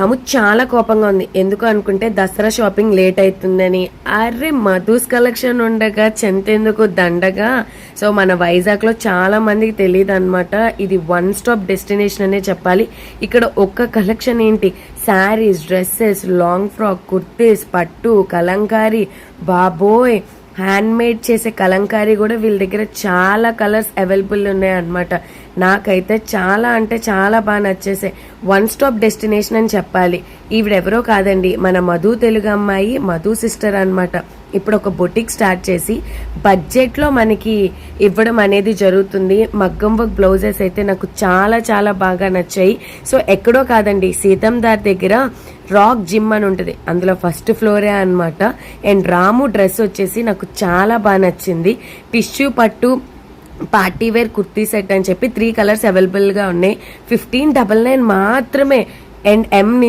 రాము చాలా కోపంగా ఉంది. ఎందుకు అనుకుంటే దసరా షాపింగ్ లేట్ అవుతుందని. అరే మధుస్ కలెక్షన్ ఉండగా చెంతెందుకు దండగా. సో మన వైజాగ్ లో చాలా మందికి తెలియదు అనమాట. ఇది వన్ స్టాప్ డెస్టినేషన్ అనే చెప్పాలి. ఇక్కడ ఒక్క కలెక్షన్ ఏంటి, saris, dresses, long frock, kurtis, పట్టు, కలంకారీ, బాబోయ్ హ్యాండ్ మేడ్ చేసే కలంకారీ కూడా వీళ్ళ దగ్గర చాలా కలర్స్ అవైలబుల్ ఉన్నాయి అనమాట. నాకైతే చాలా అంటే చాలా బాగా నచ్చేసాయి. వన్ స్టాప్ డెస్టినేషన్ అని చెప్పాలి. ఈవిడెవరో కాదండి, మన మధు తెలుగు అమ్మాయి, మధు సిస్టర్ అనమాట. ఇప్పుడు ఒక బొటిక్ స్టార్ట్ చేసి బడ్జెట్ లో మనకి ఇవ్వడం అనేది జరుగుతుంది. మగ్గం వర్క్ బ్లౌజెస్ అయితే నాకు చాలా చాలా బాగా నచ్చాయి. సో ఎక్కడో కాదండి, సీతందార్ దగ్గర రాక్ జిమ్ అని ఉంటుంది, అందులో ఫస్ట్ ఫ్లోరే అనమాట. అండ్ రాము డ్రెస్ వచ్చేసి నాకు చాలా బాగా నచ్చింది. టిష్యూ పట్టు పార్టీ వేర్ కుర్తీ సెట్ అని చెప్పి 3 కలర్స్ అవైలబుల్ గా ఉన్నాయి. 1599 మాత్రమే. And M